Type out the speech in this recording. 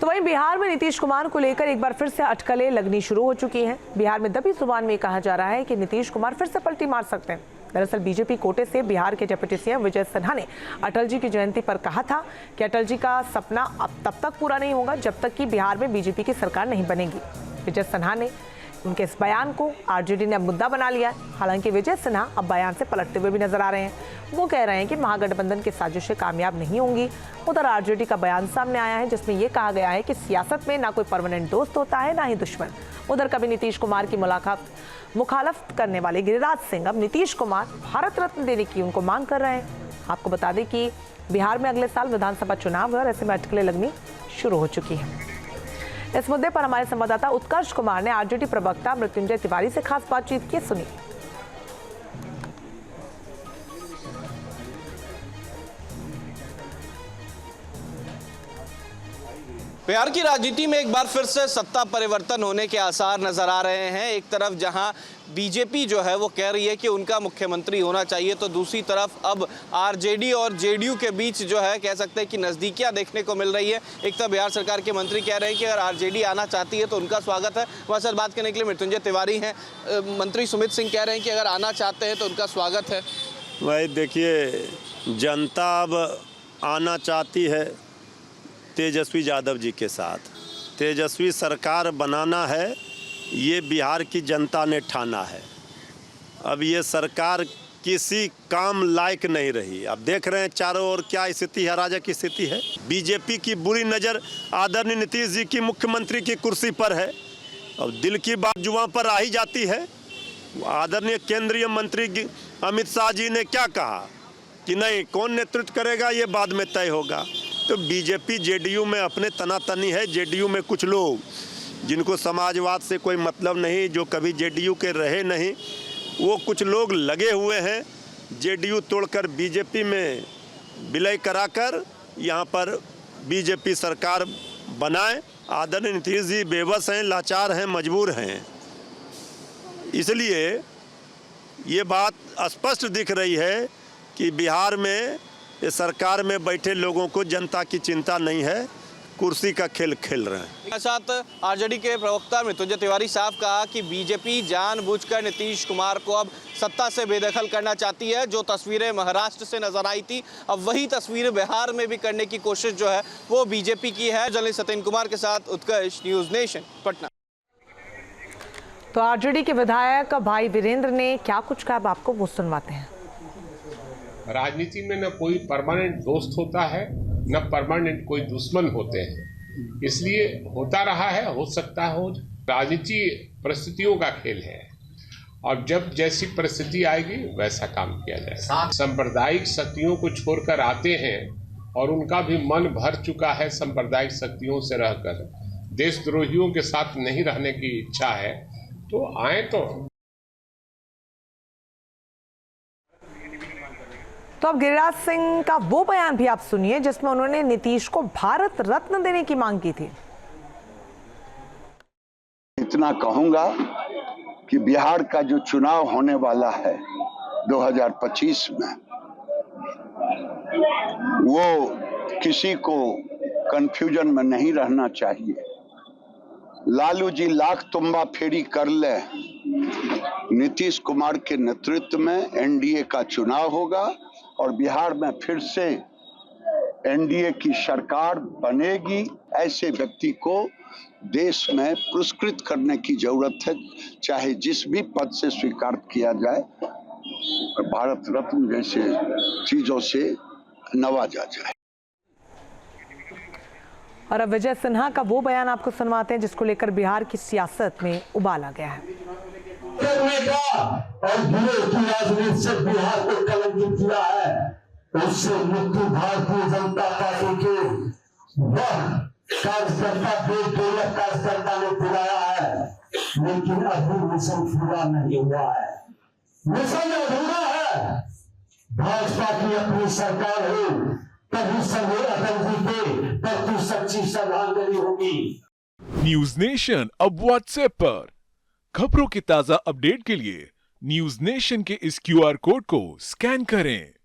तो वहीं बिहार में नीतीश कुमार को लेकर एक बार फिर से अटकलें लगनी शुरू हो चुकी हैं। बिहार में दबी जुबान में कहा जा रहा है कि नीतीश कुमार फिर से पलटी मार सकते हैं। दरअसल बीजेपी कोटे से बिहार के डिप्टी सीएम विजय सिन्हा ने अटल जी की जयंती पर कहा था कि अटल जी का सपना अब तब तक पूरा नहीं होगा जब तक कि बिहार में बीजेपी की सरकार नहीं बनेगी। विजय सिन्हा ने उनके इस बयान को आरजेडी ने मुद्दा बना लिया है। हालांकि विजय सिन्हा अब बयान से पलटते हुए भी नजर आ रहे हैं। वो कह रहे हैं कि महागठबंधन की साजिशें कामयाब नहीं होंगी। उधर आरजेडी का बयान सामने आया है जिसमें यह कहा गया है कि सियासत में ना कोई परमानेंट दोस्त होता है ना ही दुश्मन। उधर कभी नीतीश कुमार की मुखालफत करने वाले गिरिराज सिंह अब नीतीश कुमार भारत रत्न देने की उनको मांग कर रहे हैं। आपको बता दें कि बिहार में अगले साल विधानसभा चुनाव है और ऐसे में अटकलें लगनी शुरू हो चुकी है। इस मुद्दे पर हमारे संवाददाता उत्कर्ष कुमार ने आरजेडी प्रवक्ता मृत्युंजय तिवारी से खास बातचीत की, सुनी। बिहार की राजनीति में एक बार फिर से सत्ता परिवर्तन होने के आसार नजर आ रहे हैं। एक तरफ जहां बीजेपी जो है वो कह रही है कि उनका मुख्यमंत्री होना चाहिए, तो दूसरी तरफ अब आरजेडी और जेडीयू के बीच जो है कह सकते हैं कि नज़दीकियां देखने को मिल रही है। एक तरफ बिहार सरकार के मंत्री कह रहे हैं कि अगर आरजेडी आना चाहती है तो उनका स्वागत है। हमारे साथ बात करने के लिए मृत्युंजय तिवारी हैं। मंत्री सुमित सिंह कह रहे हैं कि अगर आना चाहते हैं तो उनका स्वागत है। भाई देखिए, जनता अब आना चाहती है तेजस्वी यादव जी के साथ। तेजस्वी सरकार बनाना है, ये बिहार की जनता ने ठाना है। अब ये सरकार किसी काम लायक नहीं रही। अब देख रहे हैं चारों ओर क्या स्थिति है, अराजक स्थिति है। बीजेपी की बुरी नज़र आदरणीय नीतीश जी की मुख्यमंत्री की कुर्सी पर है। अब दिल की बात जुबान पर आ ही जाती है। आदरणीय केंद्रीय मंत्री अमित शाह जी ने क्या कहा कि नहीं, कौन नेतृत्व करेगा ये बाद में तय होगा। तो बीजेपी जेडीयू में अपने तनातनी है। जेडीयू में कुछ लोग जिनको समाजवाद से कोई मतलब नहीं, जो कभी जेडीयू के रहे नहीं, वो कुछ लोग लगे हुए हैं जेडीयू तोड़कर बीजेपी में विलय कराकर यहाँ पर बीजेपी सरकार बनाए। आदरणीय नीतीश जी बेबस हैं, लाचार हैं, मजबूर हैं। इसलिए ये बात स्पष्ट दिख रही है कि बिहार में ये सरकार में बैठे लोगों को जनता की चिंता नहीं है, कुर्सी का खेल खेल रहे हैं। साथ आरजेडी के प्रवक्ता मृत्युंजय तिवारी साहब कहा कि बीजेपी जानबूझकर नीतीश कुमार को अब सत्ता से बेदखल करना चाहती है। जो तस्वीरें महाराष्ट्र से नजर आई थी, अब वही तस्वीरें बिहार में भी करने की कोशिश जो है वो बीजेपी की है। जर्नलिस्ट सत्येंद्र कुमार के साथ उत्कर्ष, न्यूज नेशन, पटना। तो आरजेडी के विधायक भाई वीरेंद्र ने क्या कुछ कहा, अब आपको वो सुनवाते हैं। राजनीति में न कोई परमानेंट दोस्त होता है, न परमानेंट कोई दुश्मन होते हैं। इसलिए होता रहा है, हो सकता है हो। राजनीति परिस्थितियों का खेल है और जब जैसी परिस्थिति आएगी वैसा काम किया जाएगा। सांप्रदायिक शक्तियों को छोड़कर आते हैं और उनका भी मन भर चुका है सांप्रदायिक शक्तियों से रहकर। देशद्रोहियों के साथ नहीं रहने की इच्छा है तो आए। तो अब गिरिराज सिंह का वो बयान भी आप सुनिए जिसमें उन्होंने नीतीश को भारत रत्न देने की मांग की थी। इतना कहूंगा कि बिहार का जो चुनाव होने वाला है 2025 में, वो किसी को कंफ्यूजन में नहीं रहना चाहिए। लालू जी लाख तुम्बा फेरी कर ले, नीतीश कुमार के नेतृत्व में एनडीए का चुनाव होगा और बिहार में फिर से एनडीए की सरकार बनेगी। ऐसे व्यक्ति को देश में पुरस्कृत करने की जरूरत है, चाहे जिस भी पद से स्वीकार किया जाए, भारत रत्न जैसे चीजों से नवाजा जाए। और अब विजय सिन्हा का वो बयान आपको सुनवाते हैं जिसको लेकर बिहार की सियासत में उबाल आ गया है। और की राजनीति से बिहार को कलंकित किया है, उससे मुक्ति भारतीय जनता पार्टी के वह कार्यकर्ता कार्यकर्ता ने बुलाया है, लेकिन अभी मिशन पूरा नहीं हुआ है। मिशन अधूरा है। भाजपा की अपनी सरकार हो तभी सभी अटल जी के प्रति सच्ची श्रद्धांजलि होगी। न्यूज नेशन अब व्हाट्सएप पर खबरों की ताजा अपडेट के लिए न्यूज नेशन के इस क्यूआर कोड को स्कैन करें।